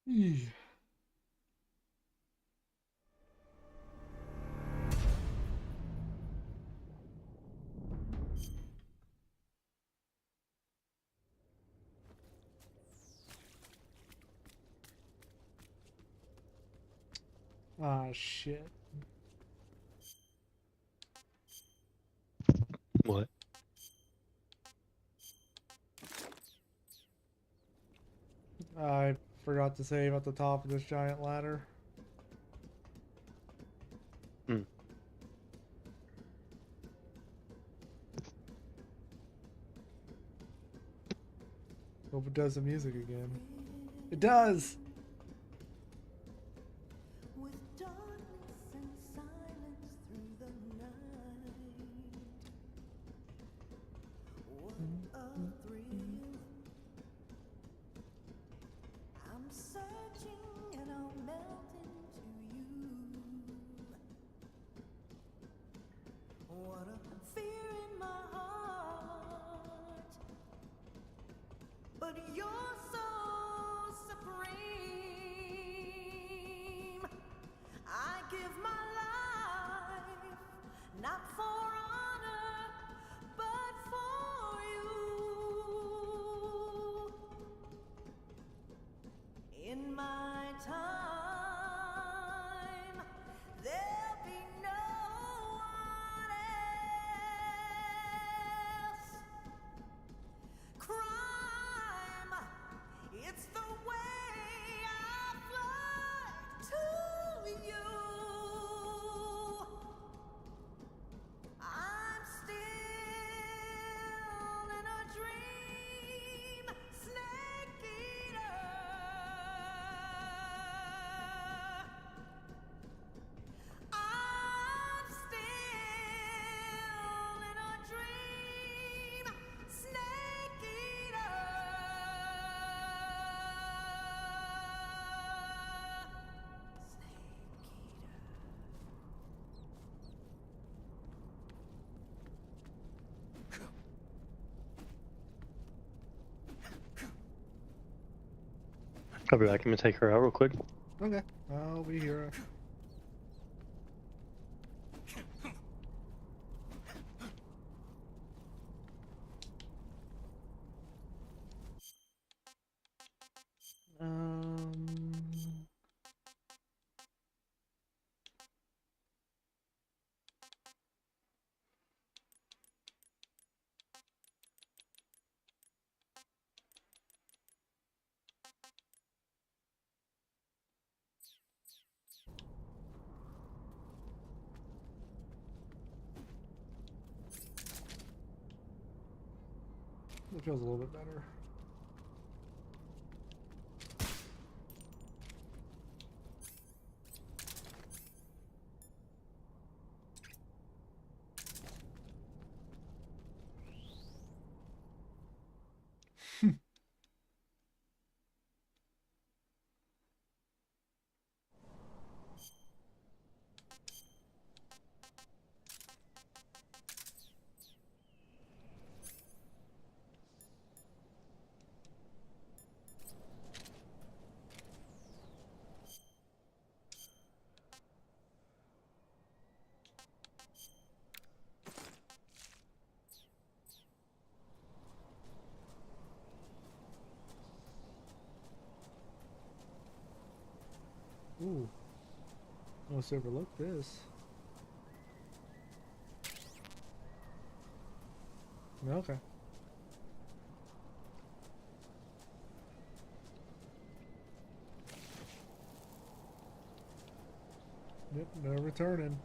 Eeh. Ah, shit. What? I forgot to save at the top of this giant ladder. Hmm. Hope it does the music again. It does! With darkness and silence through the night. What a thrill. I'm searching and I'll melt into you. What a fear in my heart. But you're so supreme. I give my life, not for honor, but for you. In my time, there'll be no one else. Crime, it's the way I fly to you. I'm still in a dream, snake eater. I'm still in a dream, snake eater. I'll be back. I'm gonna take her out real quick. Okay, I'll be here. Um, it feels a little bit better. Ooh, almost overlooked this. Okay. Yep, no returning.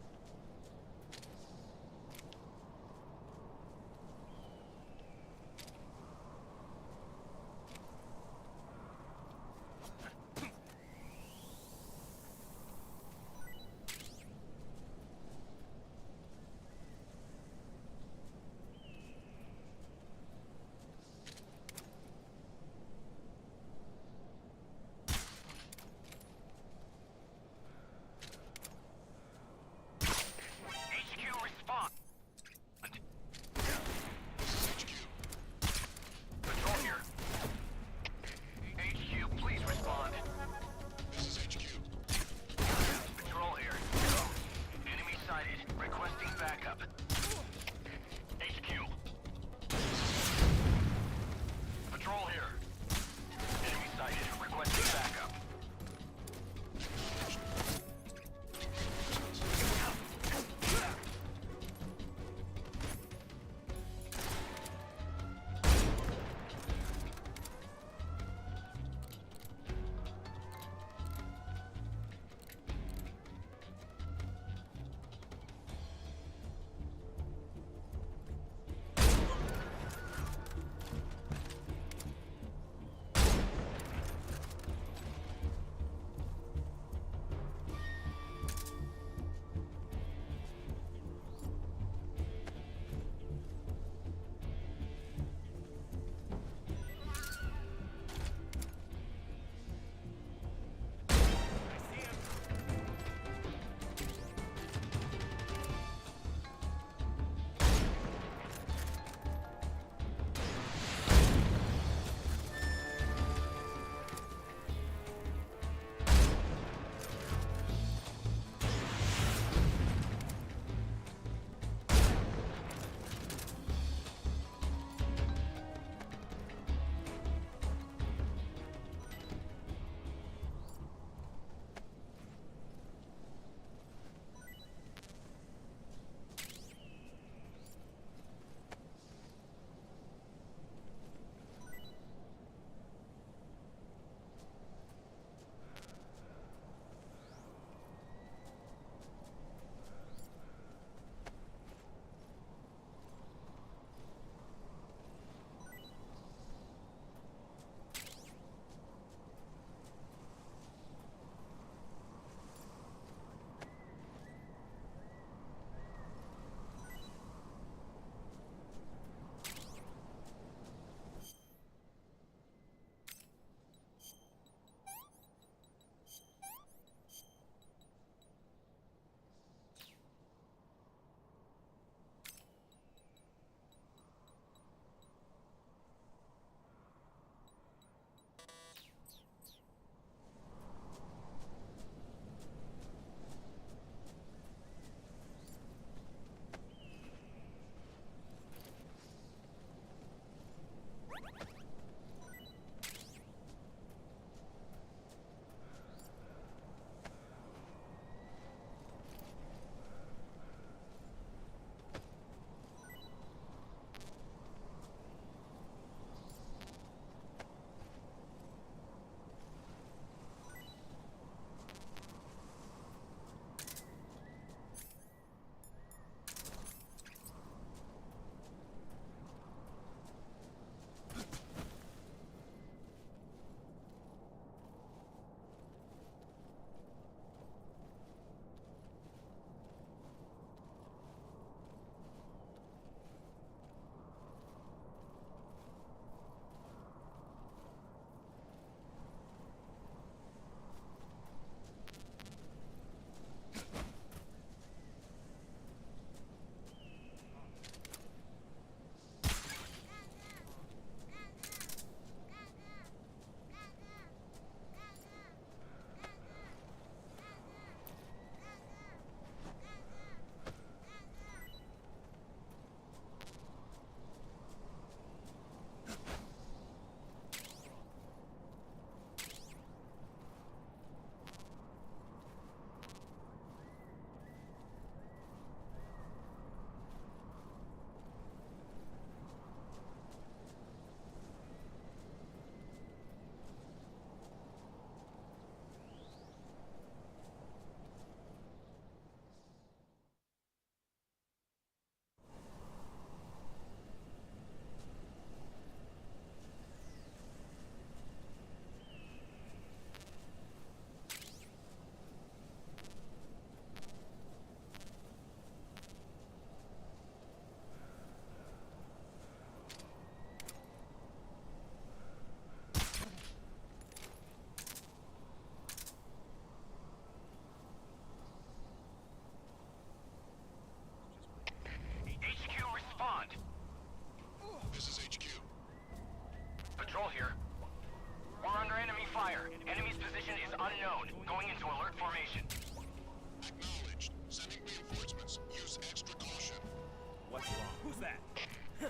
HQ.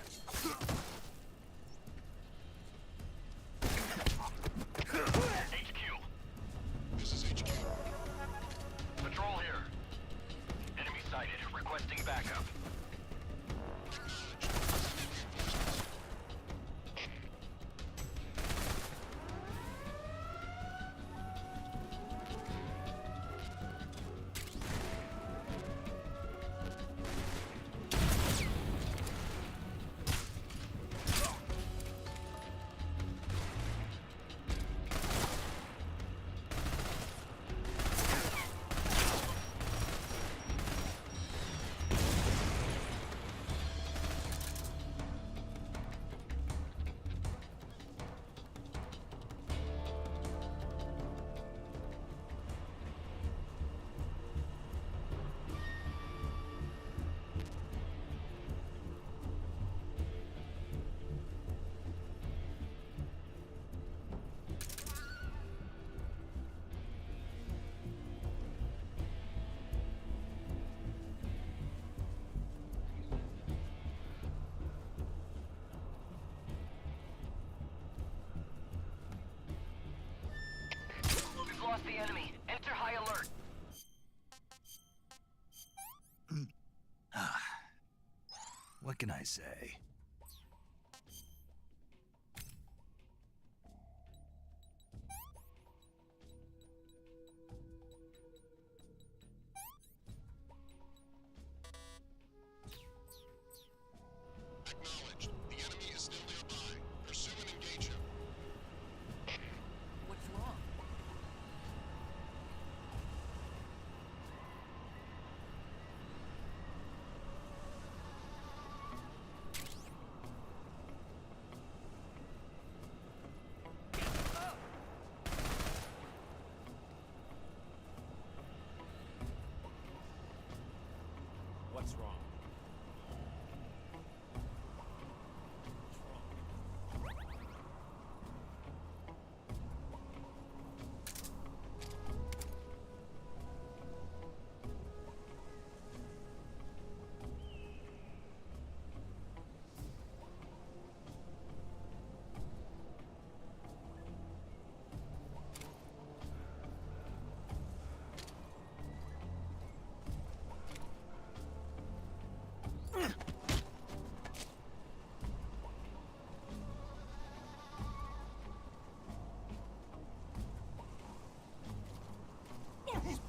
This is HQ. Patrol here. Enemy sighted. Requesting backup. We've lost the enemy. Enter high alert. What can I say? Acknowledged. The enemy is still nearby. Pursue and engage him. What's wrong? What's wrong?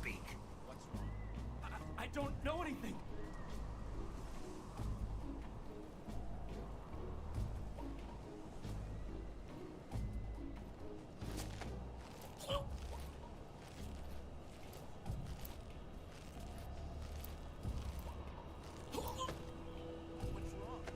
Speak. What's wrong? I don't know anything. What's wrong?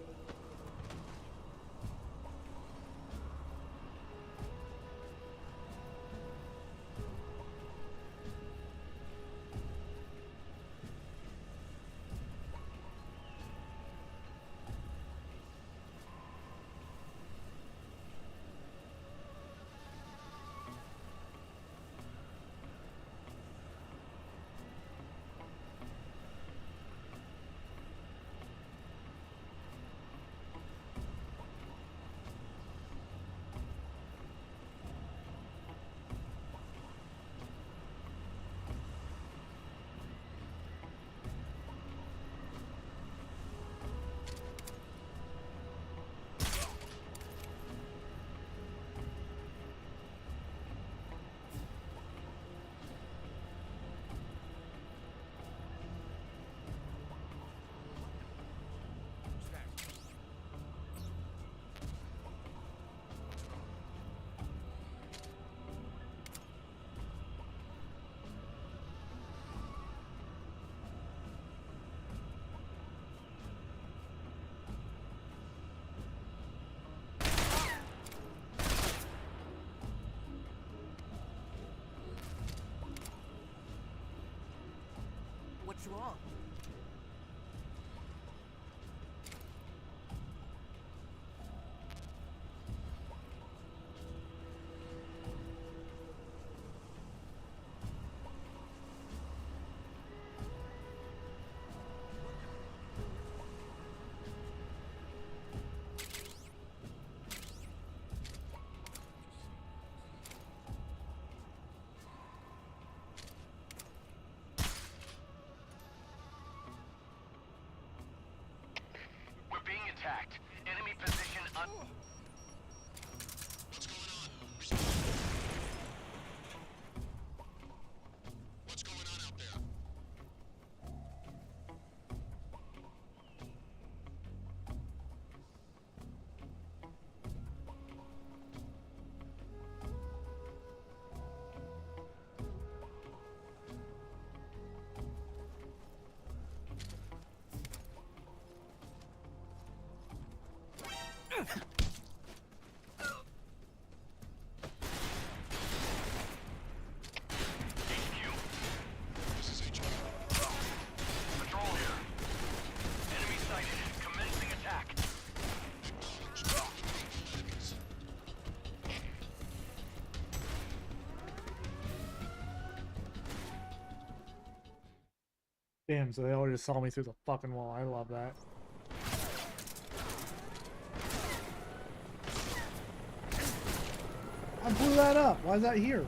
What's wrong? Enemy position What's going on? What's going on out there? This is HQ. patrol here. Enemy sighted. Commencing attack. Acknowledged. Enemies. Damn, so they all just saw me through the fucking wall. I love that. I blew that up. Why is that here?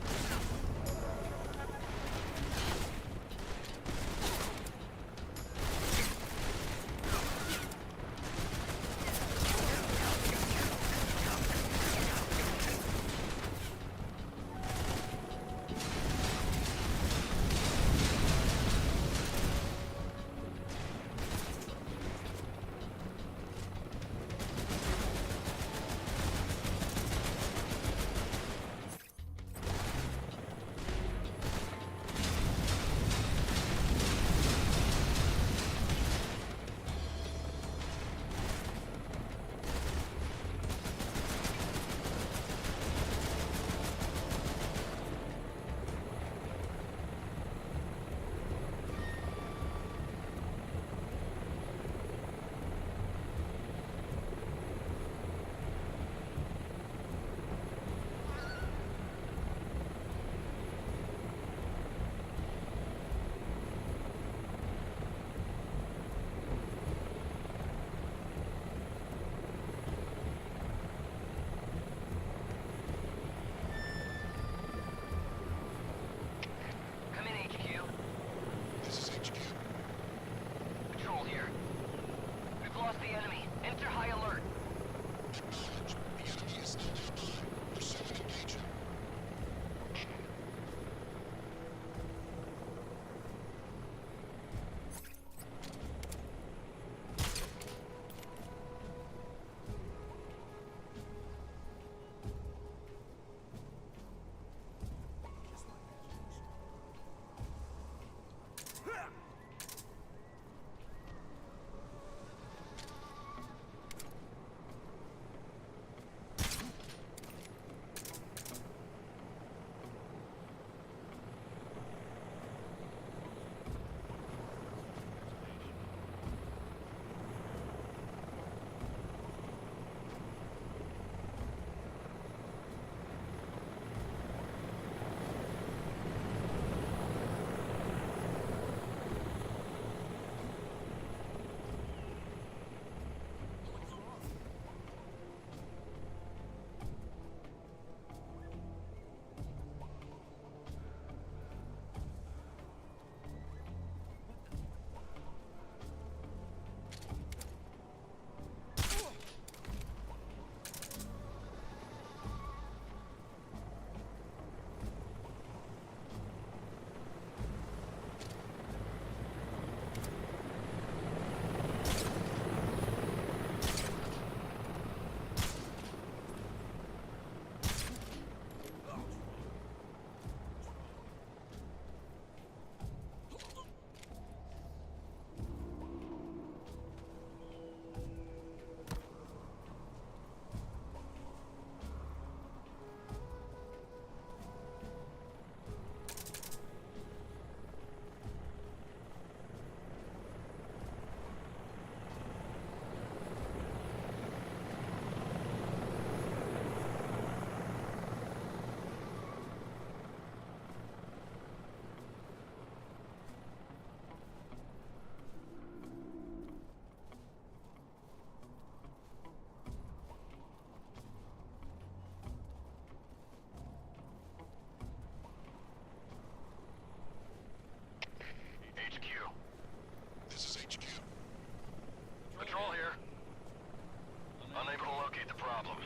locate the problem.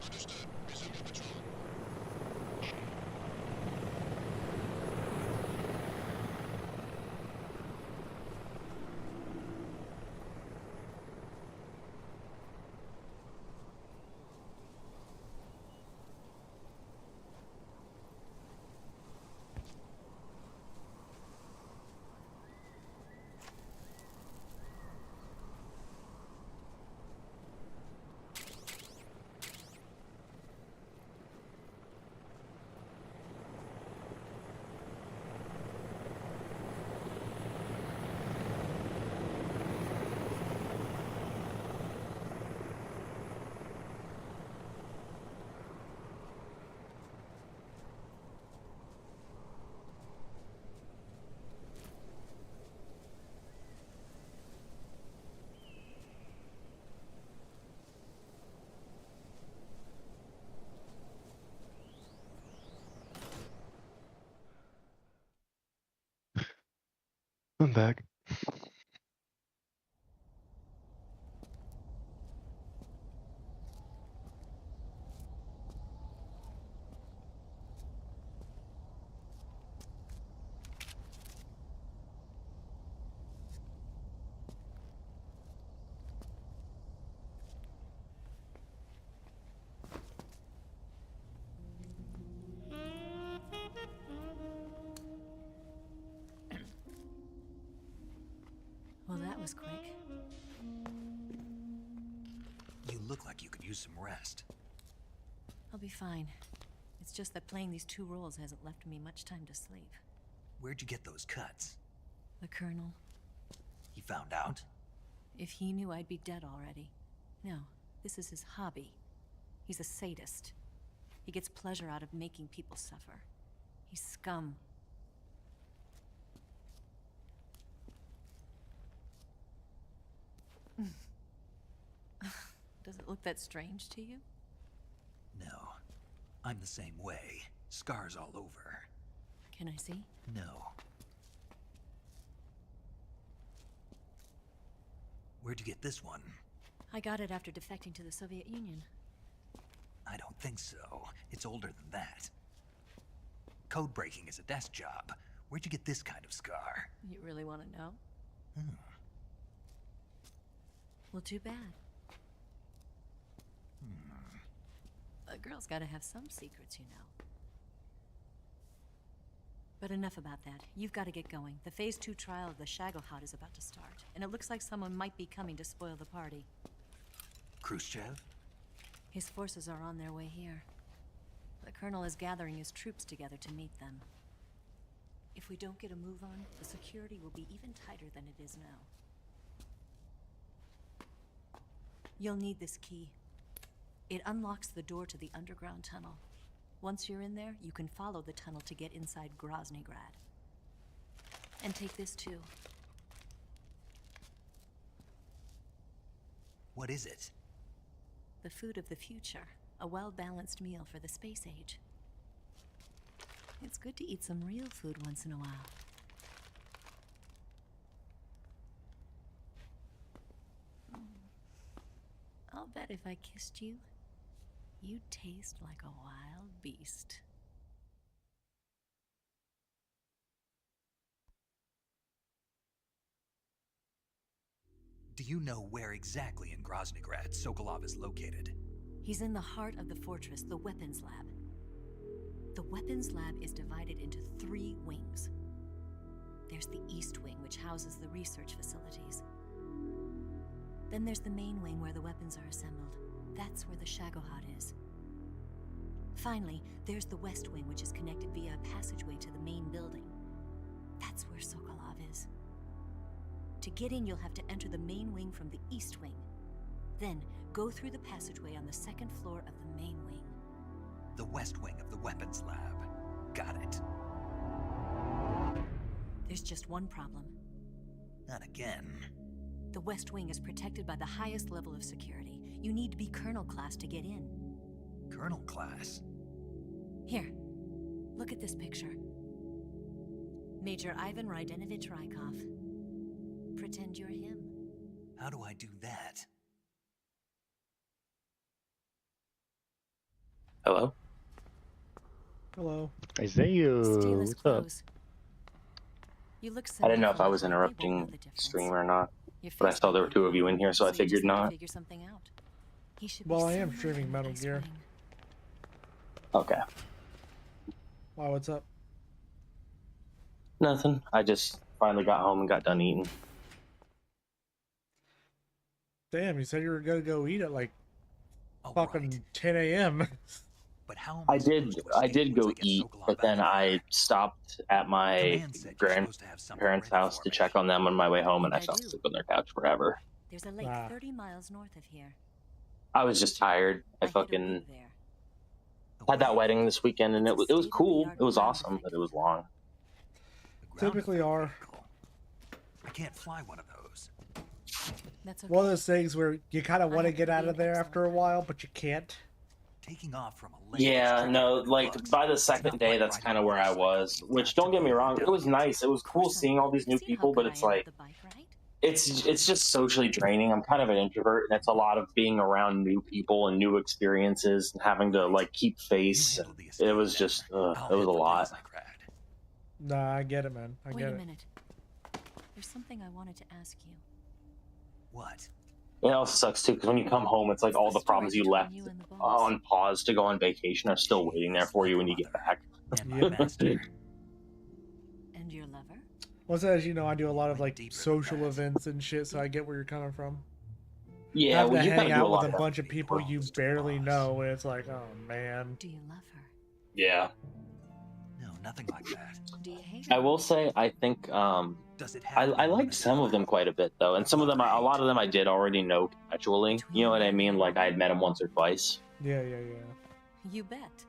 Understood. Resume your patrol. I'm back. Well, that was quick. You look like you could use some rest. I'll be fine. It's just that playing these two roles hasn't left me much time to sleep. Where'd you get those cuts? The Colonel, He found out? if he knew, I'd be dead already. No, this is his hobby. He's a sadist. He gets pleasure out of making people suffer. He's scum. Does it look that strange to you? No. I'm the same way. Scars all over. Can I see? No. Where'd you get this one? I got it after defecting to the Soviet Union. I don't think so. It's older than that. Code breaking is a desk job. Where'd you get this kind of scar? You really want to know? Hmm. Well, too bad. A girl's gotta have some secrets, you know. But enough about that. You've got to get going. The Phase 2 trial of the Shagohod is about to start, and it looks like someone might be coming to spoil the party. Khrushchev? His forces are on their way here. The Colonel is gathering his troops together to meet them. If we don't get a move on, the security will be even tighter than it is now. You'll need this key. It unlocks the door to the underground tunnel. Once you're in there, you can follow the tunnel to get inside Groznygrad. And take this too. What is it? The food of the future. A well-balanced meal for the space age. It's good to eat some real food once in a while. I'll bet if I kissed you, you'd taste like a wild beast. Do you know where exactly in Groznygrad Sokolov is located? He's in the heart of the fortress, the weapons lab. The weapons lab is divided into 3 wings. There's the East Wing, which houses the research facilities. Then there's the main wing where the weapons are assembled. That's where the Shagohod is. Finally, there's the West Wing, which is connected via a passageway to the main building. That's where Sokolov is. To get in, you'll have to enter the main wing from the East Wing. Then, go through the passageway on the 2nd floor of the main wing. The West Wing of the weapons lab. Got it. There's just one problem. Not again. The West Wing is protected by the highest level of security. You need to be Colonel class to get in. Colonel class? Here, look at this picture. Major Ivan Rydenovich Rykov. Pretend you're him. How do I do that? Hello? Hello. Isaiah, Steel is what's up? close. You look I didn't know if I semi-formal, was but they won't know interrupting the difference. stream or not. Your But I face saw might there were be two of you in here, so I you just figured have to not. figure something out. He should Well, be I am somewhere streaming in the Metal ice Gear. ring. Okay. Wow, what's up? Nothing. I just finally got home and got done eating. Damn, you said you were gonna go eat at like Oh, fucking right. 10 a.m. But how am I supposed did to I escape did once go I get eat, Sokolov but then out of I here? stopped at my Command said you're supposed to have something grandparents' ready house for to me. check on them on my way home, and I I fell do. asleep on their couch forever. There's a lake Ah. 30 miles north of here. I was just tired. I hid a fucking wig there. The had that wig, wedding this weekend, and It's it a was cool. state-of-the-art It was ground awesome, effect but it was vehicle. long. the ground Typically effect are. vehicle. I can't fly one of those. That's okay. One of those things where you kind of I want to happen get to out be of an there excellent after a pilot. while, but you can't. Taking off from a lake. is Yeah, tricky no, in the like books. by the It's second not day, like that's riding kind a of where I motorcycle. was. You've Which, got don't to get me be wrong, it was delicate. nice. It was cool Course I seeing am. all these new You've seen how people, but good it's I am with like the bike, right? it's just socially draining. I'm kind of an introvert, and it's a lot of being around new people and new experiences and having to like keep You face. handle the It escape was then. just I'll it was hit a the lot. picnic rad. Nah, I get it, man. I Wait get a it. minute. There's something I wanted to ask you. What? It also sucks too because when you come home, it's like What's all the the problems story you between left you and the boss? on pause to go on vacation are still waiting there She's for like you a when you get mother. back. And my Yep. master. And your lover? Well, as you know, I do a lot of Went like deeper than social that. events and shit, so I get where you're coming from. Yeah, Having well, to you hang gotta do a out with lot a of bunch of Be people you close to the barely boss. know, and it's like, oh man. Do you love her? Yeah, No, nothing like that. Do you hate her? I will say I think Does it I have to be one liked or the some of other? them quite a bit though, and some of them a lot of them I did already know casually. You know what I mean? Like I had met them once or twice, Yeah, yeah, yeah. You bet.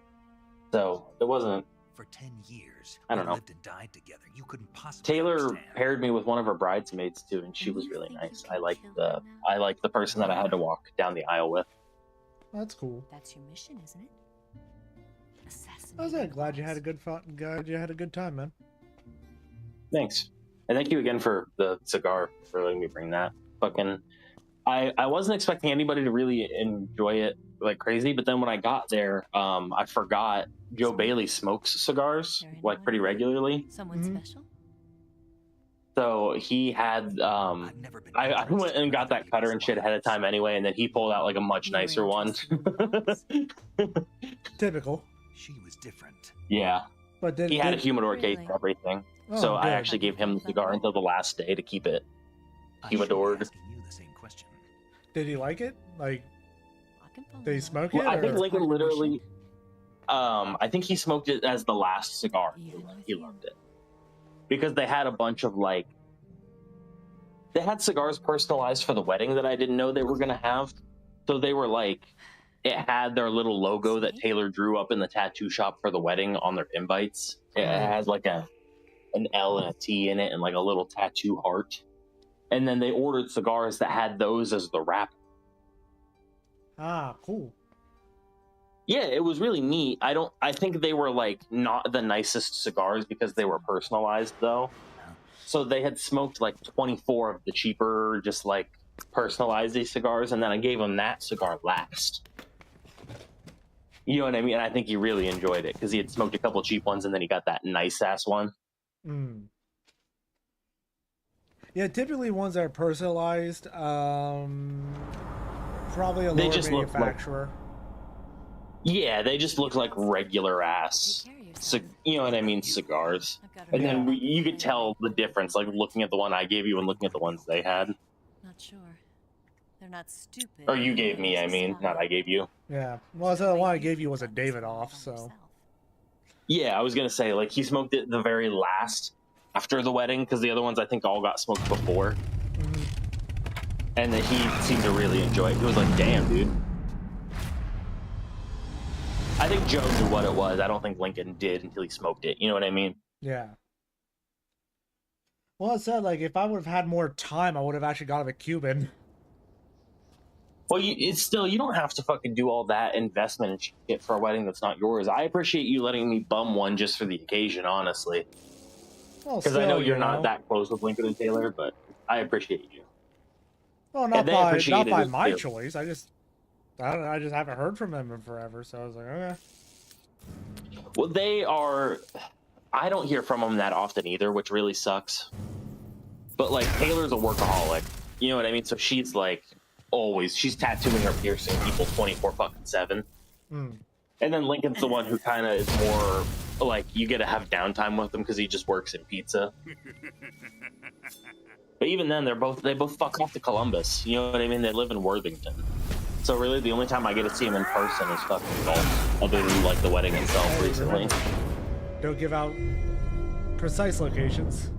so it wasn't. For 10 years, I don't we know. lived and died together. You couldn't possibly Taylor understand. paired me with one of her bridesmaids too, and she And was you really think nice. you I can liked kill the her now? I liked the person that I had to walk down the aisle with. That's cool. That's your mission, isn't it? Assassinate. I was glad you had a good fun. Glad you had a good time, man. Thanks, and thank you again for the cigar for letting me bring that. Fucking, I wasn't expecting anybody to really enjoy it like crazy, but then when I got there, I forgot Joe Bailey smokes cigars There like anyone pretty new? regularly. Someone Mhm. special? So he had I've never been I interested went and in got other that cutter people's and shit ahead of wives. time anyway, and then he pulled out like a much You were nicer one. interested in Typical. She was different. Yeah, But then he had a humidor case Really? and everything. Oh, So I good. actually gave him the cigar until the last day to keep it. I He should be adored. asking you the same question. Did he like it? Like, I can follow did he that. smoke Well, it? I think Or? Lincoln Part of the literally. mission? I think he smoked it as the last cigar. Even with He you. loved it because they had a bunch of like. They had cigars personalized for the wedding that I didn't know they were gonna have. So they were like, it had their little logo that Sweet. Taylor drew up in the tattoo shop for the wedding on their invites. It has like an L and a T in it and like a little tattoo heart. And then they ordered cigars that had those as the wrap. Ah, cool. Yeah, it was really neat. I think they were like not the nicest cigars because they were personalized though. So they had smoked like 24 of the cheaper, just like personalized cigars, and then I gave him that cigar last. You know what I mean? And I think he really enjoyed it because he had smoked a couple cheap ones, and then he got that nice ass one. Mm. Yeah, typically ones that are personalized, probably a They lower just look like- manufacturer. Yeah, they just look like regular ass, Take care of yourself. you know what I mean, cigars. I've got And then Yeah. you could tell the difference, like looking at the one I gave you and looking at the ones they had, Not sure. They're not stupid. or you but gave me. I it's mean, not I gave you. Yeah. Well, so the one I gave you was a David off, so. Yeah, I was gonna say like he smoked it the very last after the wedding because the other ones I think all got smoked before, Mhm. and that he seemed to really enjoy it. He was like, "Damn, dude." I think Joe knew what it was. I don't think Lincoln did until he smoked it. You know what I mean? Yeah. Well, it said, like, if I would have had more time, I would have actually got him a Cuban. Well, it's still, you don't have to fucking do all that investment and shit for a wedding that's not yours. I appreciate you letting me bum one just for the occasion, honestly. Well, Because I know still, you're you not know. that close with Lincoln and Taylor, but I appreciate you. Well, and not they by appreciated it my too. choice. I I don't know. I just haven't heard from them in forever, so I was like, okay. Well, they are. I don't hear from them that often either, which really sucks. But like Taylor's a workaholic, you know what I mean? So she's like always she's tattooing or piercing people 24/7. Mm. And then Lincoln's the one who kind of is more like you get to have downtime with him because he just works in pizza. But even then, they both fuck off to Columbus. You know what I mean? They live in Worthington. So really, the only time I get to see him in person is fucking golf, other than like the wedding itself recently. Don't give out precise locations.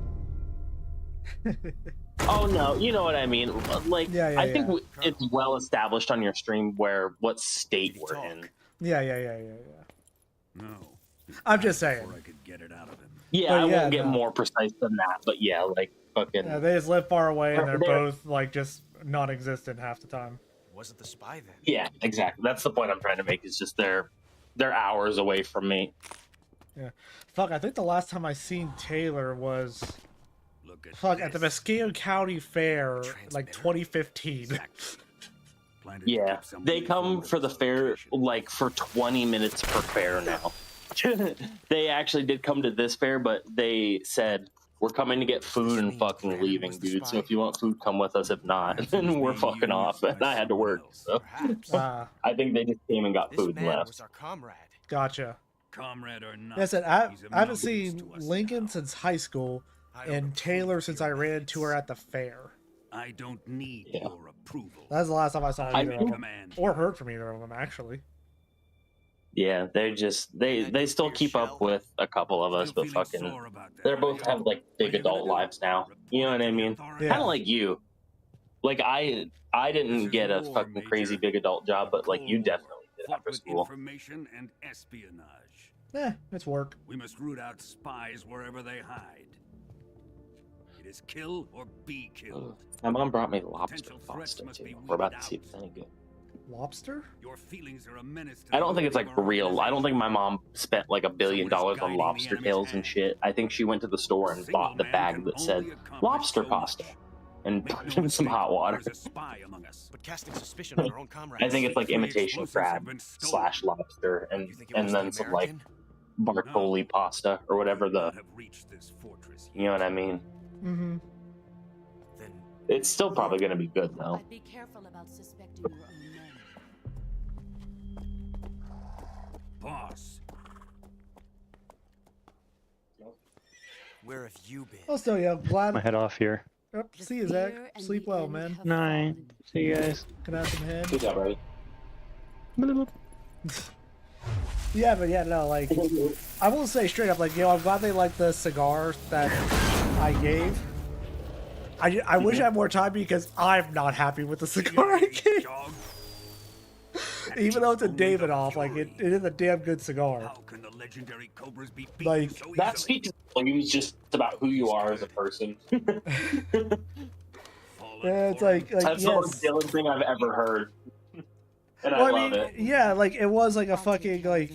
Oh no, you know what I mean. Like, Yeah, I think it's well established on your stream what state we're in. Yeah. No. I'm just saying. Before I could get it out of him. Yeah, But I yeah, won't get no. more precise than that, but yeah, like fucking. Yeah, they just live far away, and they're They're- both like just non-existent half the time. Wasn't the spy then? Yeah, exactly. That's the point I'm trying to make. Is just they're hours away from me. Yeah. Fuck, I think the last time I seen Taylor was Look at at the this. Muskegon County Fair, like Transmitter? 2015. Exactly. Planned to Yeah, keep some they way come from for the fair location. like for 20 minutes per fair now. They actually did come to this fair, but they said we're coming to get food and fucking leaving, dude. So if you want food, come with us. If not, then we're fucking off. And I had to work, so Perhaps. I think they just came and got This food and man left. was our comrade. Gotcha. Comrade or not. Like I said, he's a I haven't menace seen to us Lincoln now. since high school, I don't and approve Taylor of since your I ran methods. into her at the fair. I don't need Yeah. your approval. That's the last time I saw I either of think- them, Command. or heard from either of them, actually. Yeah, they're just they still keep up with a couple of us, Still but feeling fucking sore about that, they both have like big adult lives now. You know what I mean? Yeah. Kind of like you. Like I didn't get a fucking crazy big adult job, but like you definitely did Fought after with school. information and espionage. It's work. We must root out spies wherever they hide. It is kill or be killed. My mom brought me lobster Potential threats pasta must too. be We're about to weeded see if out. it's any good. Lobster? Your feelings are a menace to I don't the think it's like of our real. I don't think my mom spent like $1 billion Someone is on guiding lobster the enemy's tails and hand. shit. I think she went to the store and Single bought the man bag can that said only accomplish lobster so pasta much. and Make put no in some mistake, hot water. there's a spy among us. But casting suspicion on our own comrades. I think it's like Three imitation explosives have crab been stolen. / lobster You think it was and then the some like American? Bartoli pasta or whatever Could the not have reached this fortress you know what I mean. Mm-hmm. Then It's still probably gonna be good though. But be careful about suspecting your own men. Boss. where have you been? Oh, still, yeah, glad. My head off here. Yep, The see you, Zach. fear and Sleep the well, end man. have Night. fallen. See you guys. Can I have some head? Good job, buddy. Yeah, but yeah, no, like, I will say straight up, like, I'm glad they like the cigar that I gave. I wish I had more time because I'm not happy with the cigar I gave. Dog. Even though it's a Davidoff, like, it is a damn good cigar. How can the legendary cobras be beaten Like, so That easily? speaks volumes just about who you are as a person. Fallen Yeah, it's for like That's the most yes. Dylan thing I've ever heard. And Well, I I love mean, it. yeah, like, it was like a fucking, like,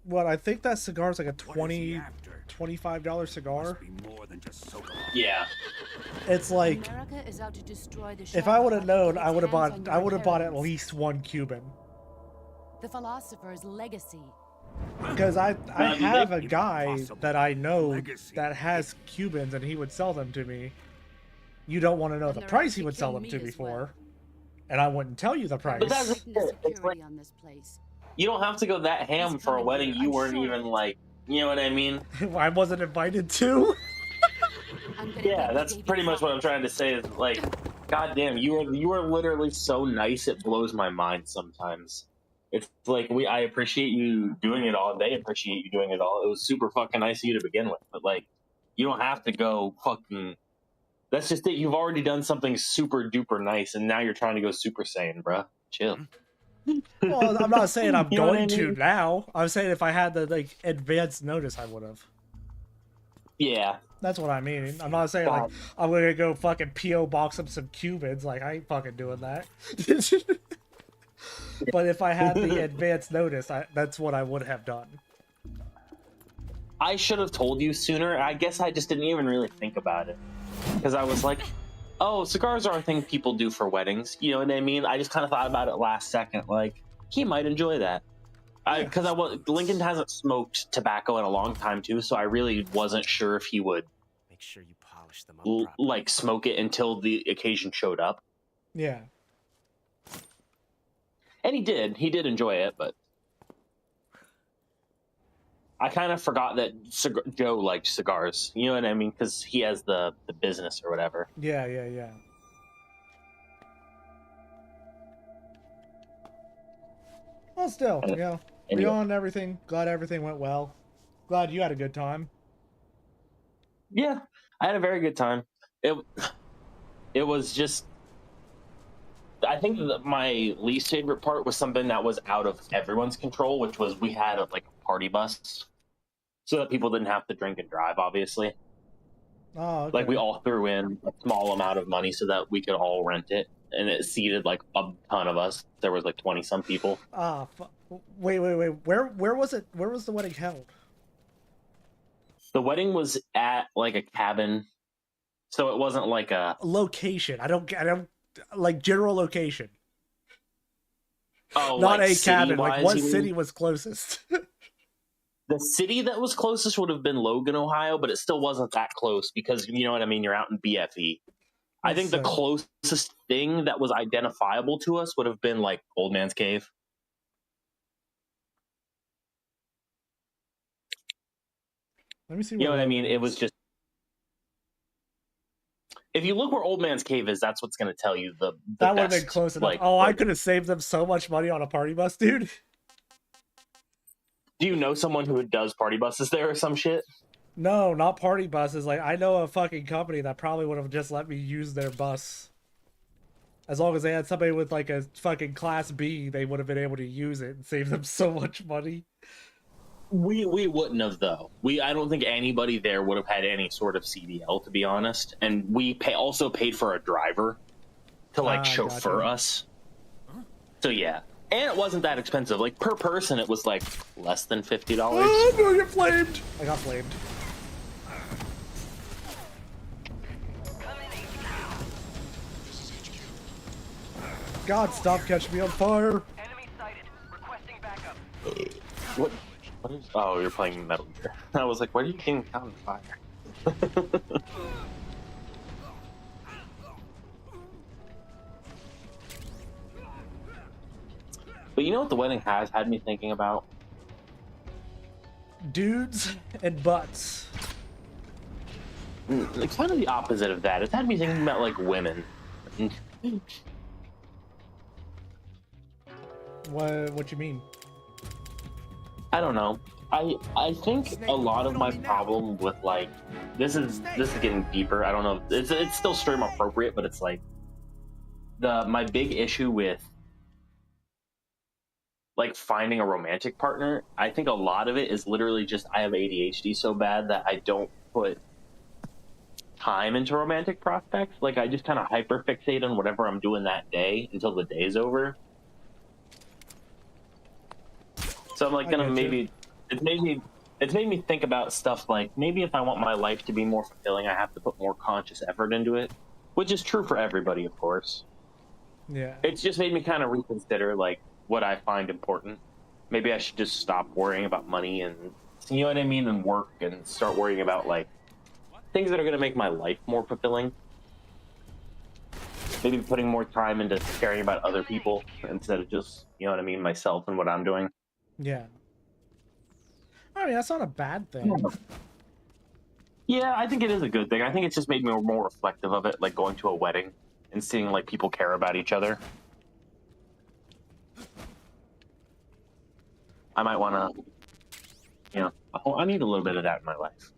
what, I think that cigar is like a What is he 20 after? $25 cigar. Must be more than just so Yeah. It's like, America is out to destroy the if I would have Shadow known, with I its would have hands bought, on I your would have bought at inheritance. least one Cuban. The philosopher's legacy. Because I Now, do have they- a guy Impossible. that I know Legacy. that has Cubans and he would sell them to me. You don't want to know And the they're price out he to would sell kill them me to me as well. for. And I wouldn't tell you the price. But that's- Threaten the It's like- security on this place. You don't have to go that ham He's for a coming wedding here, you I'm weren't sure even of it. like, you know what I mean? I wasn't invited to. I'm gonna Yeah, get that's the baby pretty much what I'm out. trying to say is like, goddamn, you are literally so nice it blows my mind sometimes. It's like I appreciate you doing it all. They appreciate you doing it all. It was super fucking nice of you to begin with, but like, you don't have to go fucking. That's just it. You've already done something super duper nice, and now you're trying to go Super Saiyan, bruh. Chill. Well, I'm not saying I'm You know what going I to mean? now. I'm saying if I had the like advance notice, I would have. Yeah. That's what I mean. I'm not saying like I'm gonna go fucking PO box up some Cubans. Like I ain't fucking doing that. But if I had the advance notice, that's what I would have done. I should have told you sooner. I guess I just didn't even really think about it. Because I was like, oh, cigars are a thing people do for weddings. You know what I mean? I just kind of thought about it last second. Like, he might enjoy that. Because Lincoln hasn't smoked tobacco in a long time too, so I really wasn't sure if he would Make sure you polish them up properly. like smoke it until the occasion showed up. Yeah. And he did. He did enjoy it, but I kind of forgot that Joe liked cigars. You know what I mean? Because he has the business or whatever. Yeah, yeah, yeah. Well, still, you know, beyond everything, glad everything went well. Glad you had a good time. Yeah, I had a very good time. It was just, I think that my least favorite part was something that was out of everyone's control, which was we had a party bus, so that people didn't have to drink and drive. Obviously, Oh, okay. like we all threw in a small amount of money so that we could all rent it, and it seated like a ton of us. There was like 20 some people. Ah, wait. Where was it? Where was the wedding held? The wedding was at like a cabin, so it wasn't like a location. I don't like general location. Oh, not like a cabin. Like what you mean? city was closest? The city that was closest would have been Logan, Ohio, but it still wasn't that close because you know what I mean. You're out in BFE. I think the closest thing that was identifiable to us would have been like Old Man's Cave. Let me see. You know what I mean? It was just, if you look where Old Man's Cave is, that's what's going to tell you the that would have been close enough. Oh, I could have saved them so much money on a party bus, dude. Do you know someone who does party buses there or some shit? No, not party buses. Like, I know a fucking company that probably would have just let me use their bus. As long as they had somebody with like a fucking class B, they would have been able to use it and save them so much money. We wouldn't have though. I don't think anybody there would have had any sort of CDL, to be honest. And we also paid for a driver to chauffeur us. So yeah. And it wasn't that expensive. Like per person, it was like less than $50. Oh, I'm gonna get flamed. I got flamed. God, stop catching me on fire. Enemy sighted. Requesting backup. What is? Oh, you're playing Metal Gear. I was like, why are you getting on fire? But you know what the wedding has had me thinking about? Dudes and butts. It's kind of the opposite of that. It's had me thinking about like women. What you mean? I don't know. I think a lot of my problem with like this is getting deeper. I don't know. It's still stream appropriate, but it's like my big issue with like finding a romantic partner. I think a lot of it is literally just I have ADHD so bad that I don't put time into romantic prospects. Like I just kind of hyperfixate on whatever I'm doing that day until the day's over. So I'm like gonna maybe it's made me think about stuff like maybe if I want my life to be more fulfilling, I have to put more conscious effort into it, which is true for everybody, of course. Yeah. It's just made me kind of reconsider like what I find important. Maybe I should just stop worrying about money and you know what I mean, and work and start worrying about like things that are gonna make my life more fulfilling. Maybe putting more time into caring about other people instead of just, you know what I mean, myself and what I'm doing. Yeah. I mean, that's not a bad thing. Yeah, I think it is a good thing. I think it's just made me more reflective of it, like going to a wedding and seeing like people care about each other. I might want to, you know, I need a little bit of that in my life.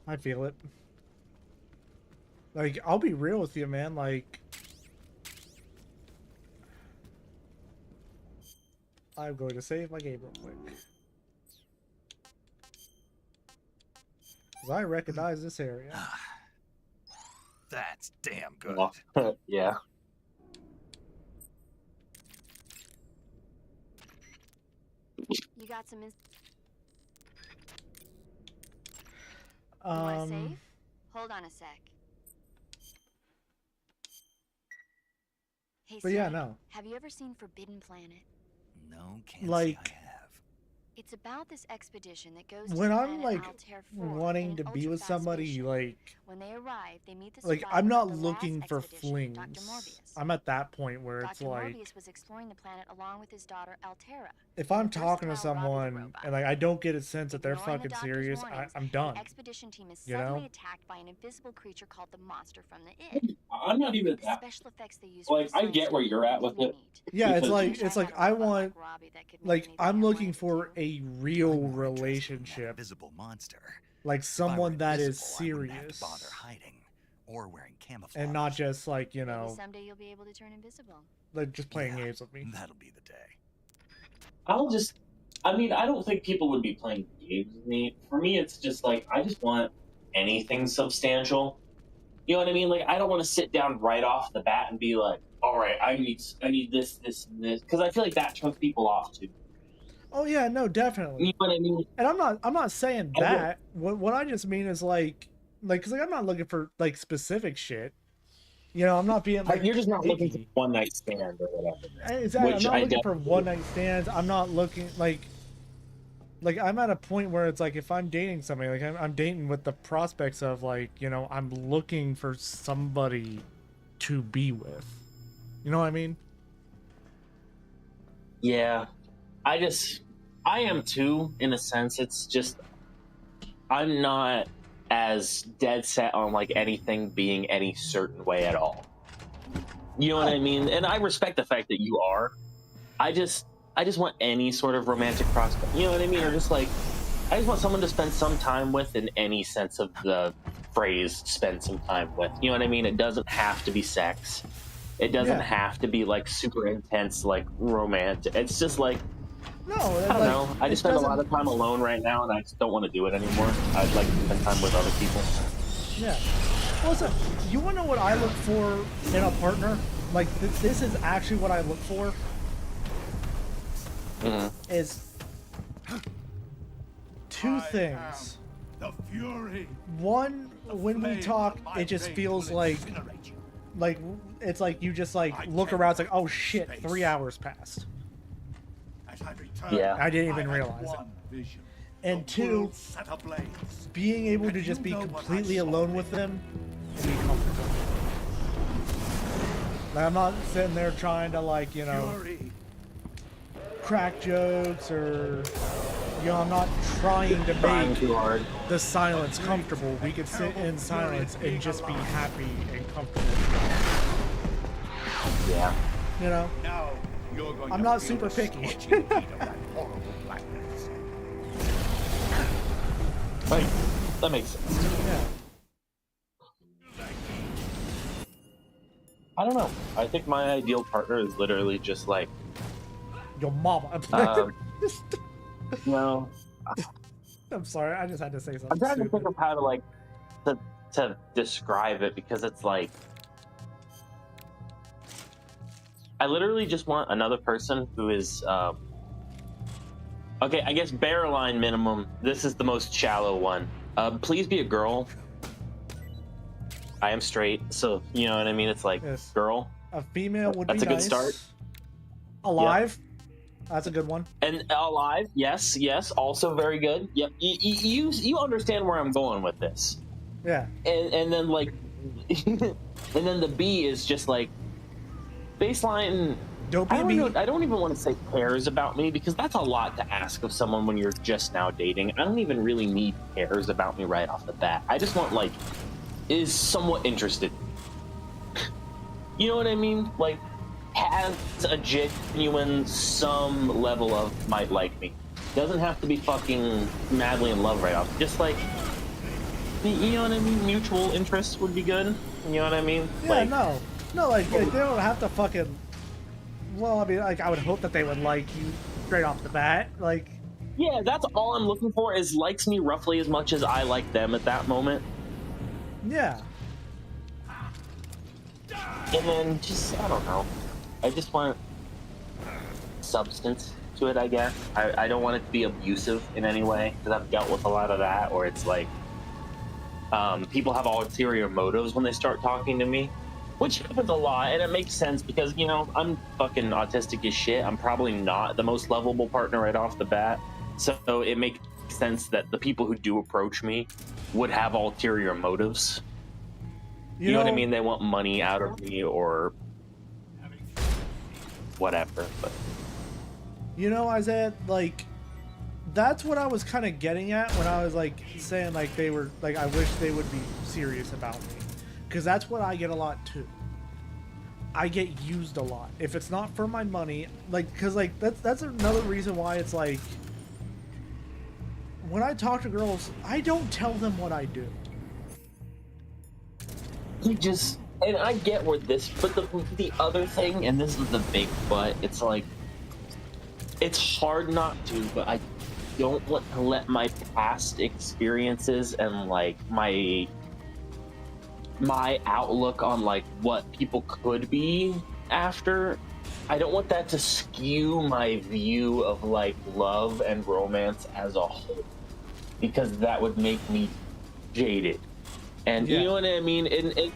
I feel it. Like, I'll be real with you, man. Like, I'm going to save my game real quick. Because I recognize this area. That's damn good. Yeah. You got some. You Um, want to save? Hold on a sec. But yeah, Sir, no. have you ever seen Forbidden Planet? No, can't Like- say I have. It's about this expedition that goes When to the I'm planet like Altair 4 wanting in to an be with ultra-fast somebody, spaceship. like When they arrive, they meet the I'm survivor not of the looking last for expedition, Dr. flings. Morbius. I'm at that point where it's Dr. like, Morbius was exploring the planet along with his daughter Altera. if and I'm the talking to versatile Robbie the someone robot. and like I don't get a sense that they're Ignoring the fucking doctor's serious, warnings, I'm done. The expedition team is You know? suddenly attacked by an invisible creature called the monster from the Id. I'm not even The that. special effects they use Like, for I the get science where are you're at with really it. neat. Yeah, it's Because- like Wish it's I like had a I robot want Robbie that could make like anything I'm I looking wanted for to. a real I'm more interested in that relationship, invisible monster. like If I were someone that is invisible, I wouldn't have serious, to bother hiding or wearing camouflage. and not just like Maybe someday you'll be able to turn invisible. like just playing Yeah. games with me. That'll be the day. I mean, I don't think people would be playing games with me. For me, it's just like, I just want anything substantial. You know what I mean? Like, I don't want to sit down right off the bat and be like, all right, I need this, this, and this. Because I feel like that turns people off too. Oh yeah, no, You definitely. know what I mean? And I'm not saying I will. that. What I just mean is because I'm not looking for like specific shit. You know, I'm not being like You're just not looking for picky. one night stand or whatever. Exactly. I'm Which not I looking for definitely- one night stands. I'm not looking like I'm at a point where it's like if I'm dating somebody, like I'm dating with the prospects of like, you know, I'm looking for somebody to be with. You know what I mean? Yeah. I am too, in a sense. It's just, I'm not as dead set on like anything being any certain way at all. You know what I mean? And I respect the fact that you are. I just want any sort of romantic prospect. You know what I mean? Or just like, I just want someone to spend some time with in any sense of the phrase spend some time with. You know what I mean? It doesn't have to be sex. It doesn't Yeah. have to be like super intense, like romantic. It's just like, No, I don't know. I just spend a lot of time alone right now, and I just don't want to do it anymore. I'd like to spend time with other people. Yeah. Well, listen, you want to know what I look for in a partner? Like, this is actually what I look for. Is two things. The fury. One, when we talk, it just feels like it's like you just like look around. It's like, oh shit, 3 hours passed. Yeah. I didn't even realize it. And two, being able to just be completely alone with them and be comfortable. Like, I'm not sitting there trying to like, you know, crack jokes or, you know, I'm not trying to Trying make too hard. the silence comfortable. We could sit in silence and just be happy and comfortable. Yeah. You know? Now you're going I'm to not feel super the picky. scorching heat of that horrible blackness. Right. That makes sense. Yeah. I don't know. I think my ideal partner is literally just like, Your mama. no. I'm sorry, I just had to say something. I'm trying to stupid. think of how to like to describe it, because it's like, I literally just want another person who is okay, I guess bare line minimum. This is the most shallow one. Please be a girl. I am straight, so you know what I mean. It's like, Yes. girl. A female would That's be a good nice. start. Alive. That's a good one. And alive, yes, also very good. Yep, you understand where I'm going with this. Yeah. And then like, and then the B is just like baseline. Don't I be don't, me. I don't even want to say cares about me, because that's a lot to ask of someone when you're just now dating. I don't even really need cares about me right off the bat. I just want like, is somewhat interested. You know what I mean? Like, has a genuine some level of might like me. Doesn't have to be fucking madly in love right off. Just like, you know what I mean? Mutual interest would be good. You know what I mean? Yeah, Like, no. No, like, they don't have to fucking... Well, I mean, like, I would hope that they would like you straight off the bat. Like... yeah, that's all I'm looking for, is likes me roughly as much as I like them at that moment. Yeah. And then just, I don't know. I just want substance to it, I guess. I don't want it to be abusive in any way, because I've dealt with a lot of that, where it's like, people have ulterior motives when they start talking to me. Which happens a lot, and it makes sense because, you know, I'm fucking autistic as shit. I'm probably not the most lovable partner right off the bat. So it makes sense that the people who do approach me would have ulterior motives. You know what I mean? They want money out of me or whatever. But you know, Isaiah, like, that's what I was kind of getting at when I was, like, saying, like, they were, like, I wish they would be serious about me. Because that's what I get a lot, too. I get used a lot. If it's not for my money, like, because, like, that's another reason why it's, like, when I talk to girls, I don't tell them what I do. and I get where this, but the other thing, and this is the big but, it's like, it's hard not to, but I don't want to let my past experiences and, like, my outlook on, like, what people could be after, I don't want that to skew my view of, like, love and romance as a whole, because that would make me jaded. And you know what I mean? And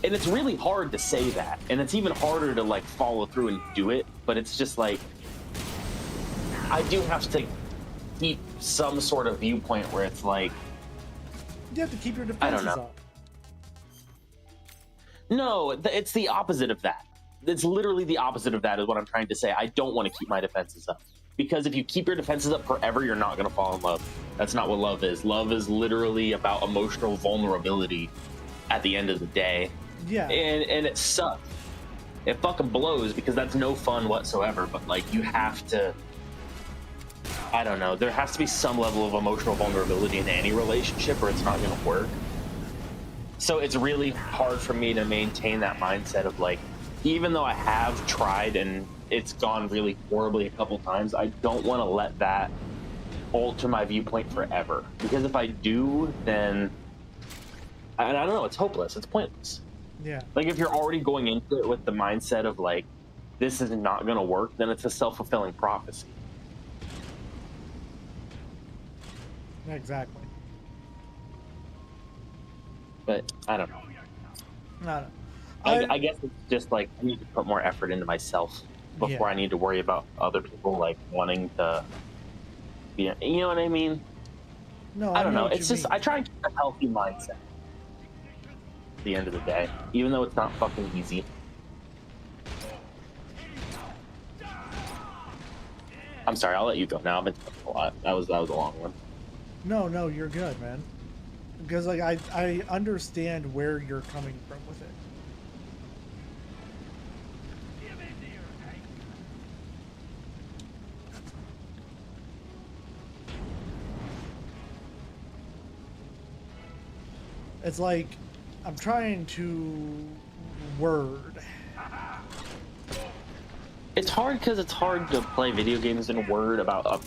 it's really hard to say that, and it's even harder to, like, follow through and do it, but it's just like, I do have to keep some sort of viewpoint where it's like, you have to keep your defenses up. No, it's the opposite of that. It's literally the opposite of that is what I'm trying to say. I don't want to keep my defenses up. Because if you keep your defenses up forever, you're not going to fall in love. That's not what love is. Love is literally about emotional vulnerability at the end of the day. Yeah. And it sucks. It fucking blows because that's no fun whatsoever. But, like, you have to... I don't know. There has to be some level of emotional vulnerability in any relationship or it's not going to work. So it's really hard for me to maintain that mindset of, like, even though I have tried and it's gone really horribly a couple times, I don't want to let that alter my viewpoint forever. Because if I do, then I don't know, it's hopeless. It's pointless. Yeah. Like, if you're already going into it with the mindset of, like, this is not going to work, then it's a self-fulfilling prophecy. Exactly. But I don't know. No. I guess it's just like I need to put more effort into myself before I need to worry about other people, like, wanting to be, you know what I mean? No, I don't know. It's just I try and keep a healthy mindset at the end of the day, even though it's not fucking easy. I'm sorry, I'll let you go now. I've been talking a lot. That was a long one. No, you're good, man. Because, like, I understand where you're coming from with it. It's like I'm trying to word. It's hard because it's hard to play video games in Word about a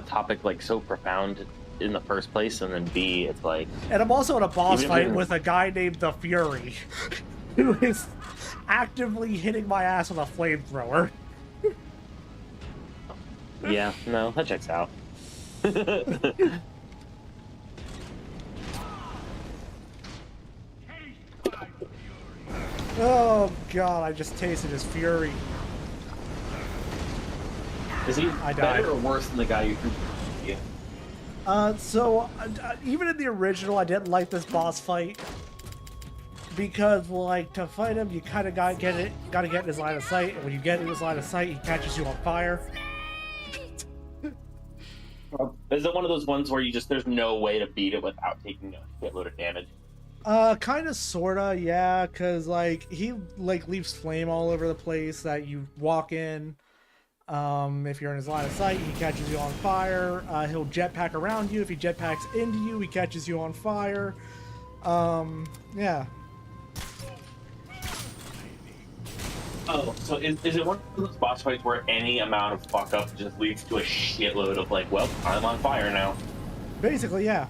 topic, like, so profound in the first place, and then B, it's like... And I'm also in a boss fight with a guy named The Fury, who is actively hitting my ass with a flamethrower. Yeah, no, that checks out. Oh god, I just tasted his fury. Is he better or worse than the guy you threw? So even in the original, I didn't like this boss fight because, like, to fight him, you kind of gotta get in his line of sight, and when you get in his line of sight, he catches you on fire. Is it one of those ones where there's no way to beat it without taking a shitload of damage? Kind of, sorta, yeah, because, like, he, like, leaves flame all over the place that you walk in. If you're in his line of sight, he catches you on fire. He'll jetpack around you. If he jetpacks into you, he catches you on fire. Yeah. Oh, so is it one of those boss fights where any amount of fuck up just leads to a shitload of, like, well, I'm on fire now? Basically, yeah.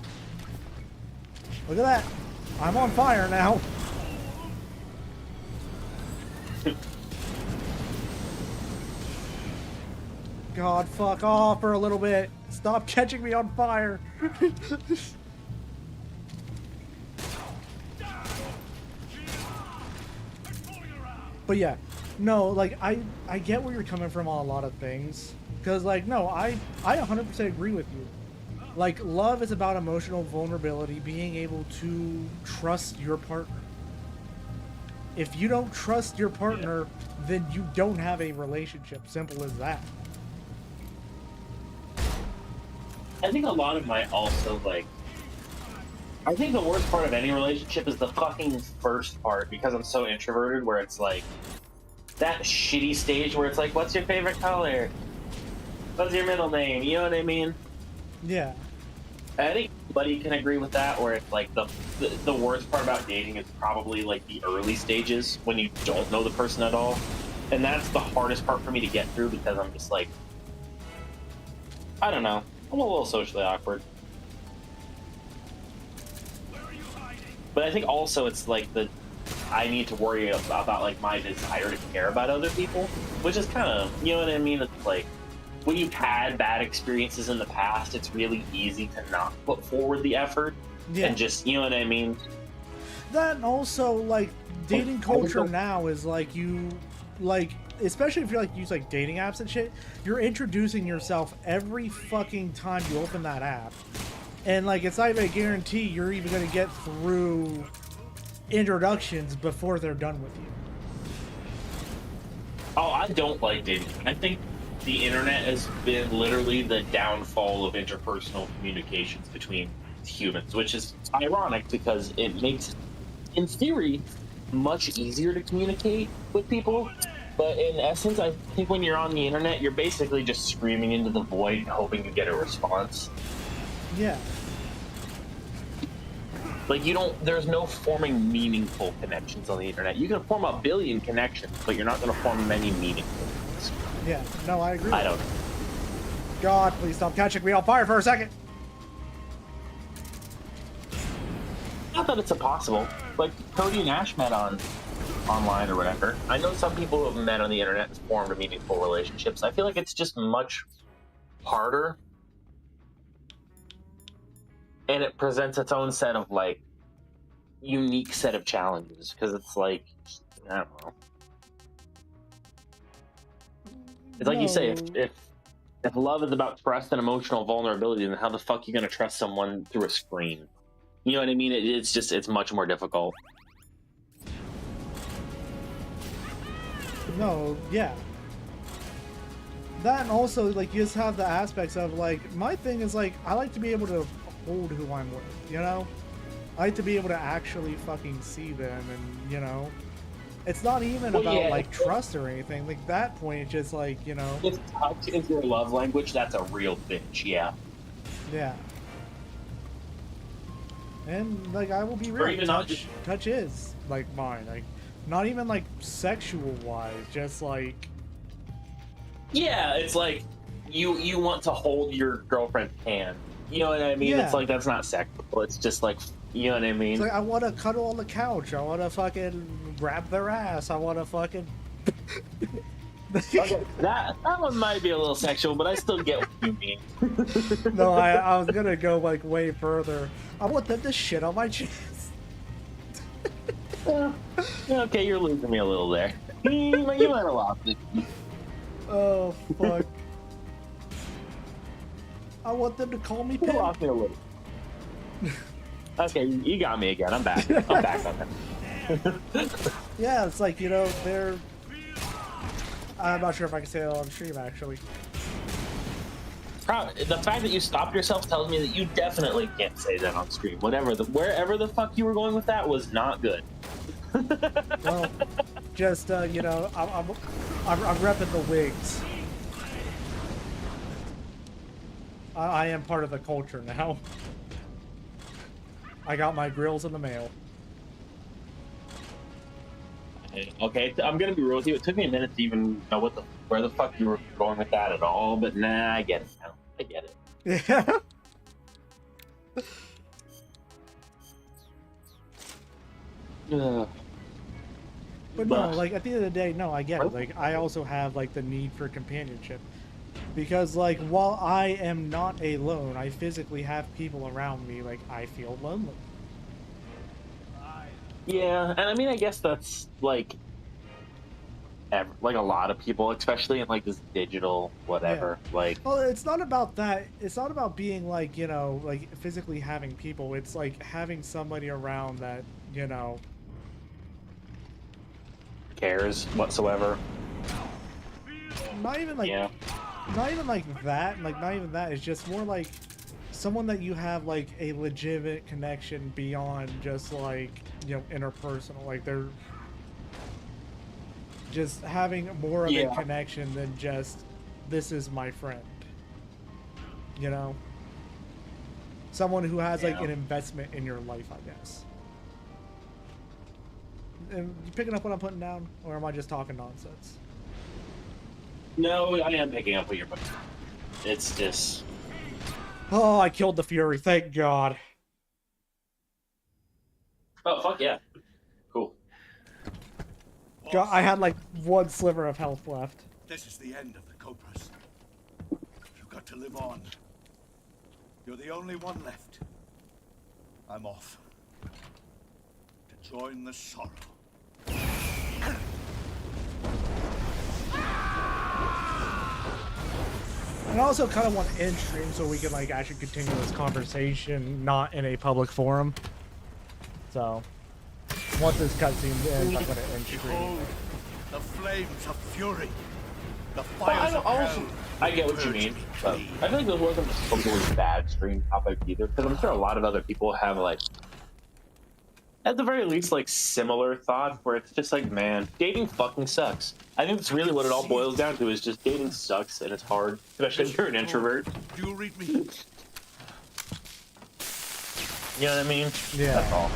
Look at that. I'm on fire now. God, fuck off for a little bit. Stop catching me on fire. But yeah, no, like I get where you're coming from on a lot of things, because like no, I 100% agree with you. Like love is about emotional vulnerability, being able to trust your partner. If you don't trust your partner, then you don't have a relationship. Simple as that. I think a lot of my also like. I think the worst part of any relationship is the fucking first part because I'm so introverted. Where it's like that shitty stage where it's like, "What's your favorite color? What's your middle name?" You know what I mean? Yeah. I think anybody can agree with that. Where it's like the worst part about dating is probably like the early stages when you don't know the person at all, and that's the hardest part for me to get through because I'm just like, I don't know, I'm a little socially awkward. But I think also it's like I need to worry about like my desire to care about other people, which is kind of, you know what I mean? It's like when you've had bad experiences in the past, it's really easy to not put forward the effort and just, you know what I mean? That and also like dating culture now is like you like especially if you like use like dating apps and shit, you're introducing yourself every fucking time you open that app. And like it's not even a guarantee you're even gonna get through introductions before they're done with you. Oh, I don't like dating. I think the internet has been literally the downfall of interpersonal communications between humans, which is ironic because it makes, in theory, much easier to communicate with people. But in essence, I think when you're on the internet, you're basically just screaming into the void, hoping to get a response. Yeah. Like there's no forming meaningful connections on the internet. You can form a billion connections, but you're not going to form many meaningful ones. Yeah, no, I agree. I don't know. God, please stop catching me on fire for a second. Not that it's impossible. Like Cody and Ash met online or whatever. I know some people who have met on the internet and formed meaningful relationships. I feel like it's just much harder. And it presents its own set of like unique set of challenges because it's like, I don't know. It's like you say, if love is about trust and emotional vulnerability, then how the fuck are you gonna trust someone through a screen? You know what I mean? It's much more difficult. No, yeah. That and also like you just have the aspects of like my thing is like I like to be able to hold who I'm with, you know? I like to be able to actually fucking see them and, you know, it's not even about like trust or anything. Like that point, it's just like, you know. If touch is your love language, that's a real bitch, yeah. Yeah. And like I will be real, touch is like mine. Like not even like sexual wise, just like yeah, it's like you want to hold your girlfriend's hand. You know what I mean? Yeah. It's like that's not sexual. It's just like, you know what I mean? It's like I want to cuddle on the couch. I want to fucking grab their ass. I want to fucking. Okay, that one might be a little sexual, but I still get what you mean. No, I was gonna go like way further. I want them to shit on my chest. Okay, you're losing me a little there. You might have lost it. Oh fuck. I want them to call me Pimp. You lost me a little. Okay, you got me again. I'm back. I'm back on that. Yeah, it's like, you know, they're... I'm not sure if I can say that on stream, actually. The fact that you stopped yourself tells me that you definitely can't say that on stream. Wherever the fuck you were going with that was not good. Well, just, you know, I'm repping the wigs. I am part of the culture now. I got my grills in the mail. Okay, I'm gonna be real with you. It took me a minute to even know where the fuck you were going with that at all, but nah, I get it now. I get it. Yeah. But no, like at the end of the day, no, I get it. Like I also have like the need for companionship. Because like while I am not alone, I physically have people around me, like I feel lonely. Yeah, and I mean I guess that's like like a lot of people, especially in like this digital whatever. Like, Well, it's not about that. It's not about being like, you know, like physically having people. It's like having somebody around that, you know, cares whatsoever. not even like, Yeah. not even like that. Like, not even that. It's just more like someone that you have like a legitimate connection beyond just like, you know, interpersonal. Like they're just having more of a connection than just this is my friend. You know, someone who has like an investment in your life, I guess. And you picking up what I'm putting down, or am I just talking nonsense? No, I am picking up what you're putting. It's just. Oh, I killed the Fury. Thank God. Oh fuck yeah! Cool. God, I had like one sliver of health left. This is the end of the Cobras. You've got to live on. You're the only one left. I'm off. To join the sorrow. And I also kind of want to end stream so we can like actually continue this conversation, not in a public forum. So, once this cutscene ends, I'm going to end stream. Behold, the flames of fury. The fires of hell. I get what you mean, but I feel like this wasn't a totally bad stream topic either, because I'm sure a lot of other people have like, at the very least, like similar thoughts where it's just like, man, dating fucking sucks. I think that's really what it all boils down to, is just dating sucks and it's hard, especially if you're an introvert. Do you read me? You know what I mean? Yeah. That's all.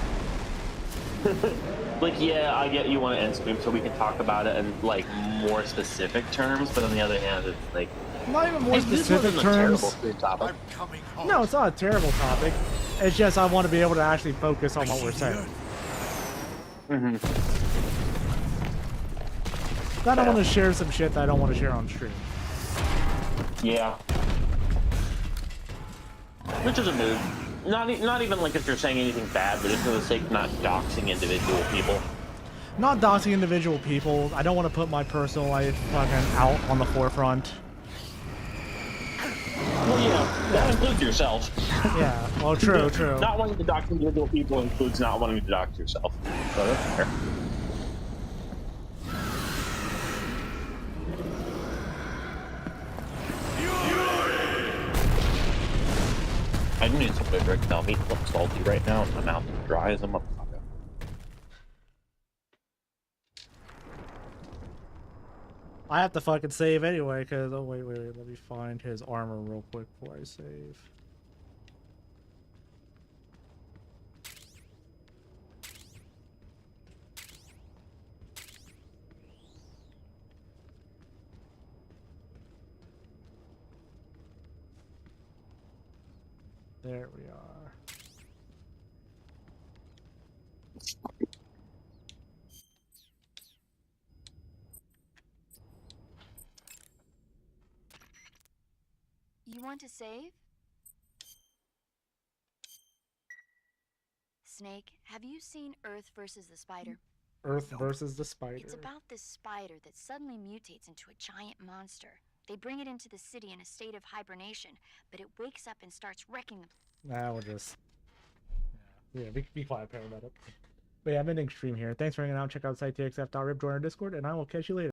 Like, yeah, I get you want to end stream so we can talk about it in like more specific terms, but on the other hand, it's like Not even more this specific wasn't a terms. terrible stream topic. I'm coming home. No, it's not a terrible topic. It's just I want to be able to actually focus on what we're saying. Mm-hmm. I don't want to share some shit that I don't want to share on stream. Yeah. Which is a move. Not even like if you're saying anything bad, but just for the sake of not doxing individual people. Not doxing individual people. I don't want to put my personal life fucking out on the forefront. Well, yeah, that includes yourself. Yeah, well, true. Not wanting to dox individual people includes not wanting to dox yourself. So that's fair. I do need something to drink now. Meat's a little salty right now, and my mouth is dry as a motherfucker. I have to fucking save anyway, because... Oh, wait. Let me find his armor real quick before I save. There we are. You want to save? Snake, have you seen Earth versus the Spider? Earth versus the Spider. It's about this spider that suddenly mutates into a giant monster. They bring it into the city in a state of hibernation, but it wakes up and starts wrecking them. Nah, we'll just... Yeah, be quiet, paramedic. But yeah, I'm ending stream here. Thanks for hanging out. Check out site txf.rip, join our Discord, and I will catch you later.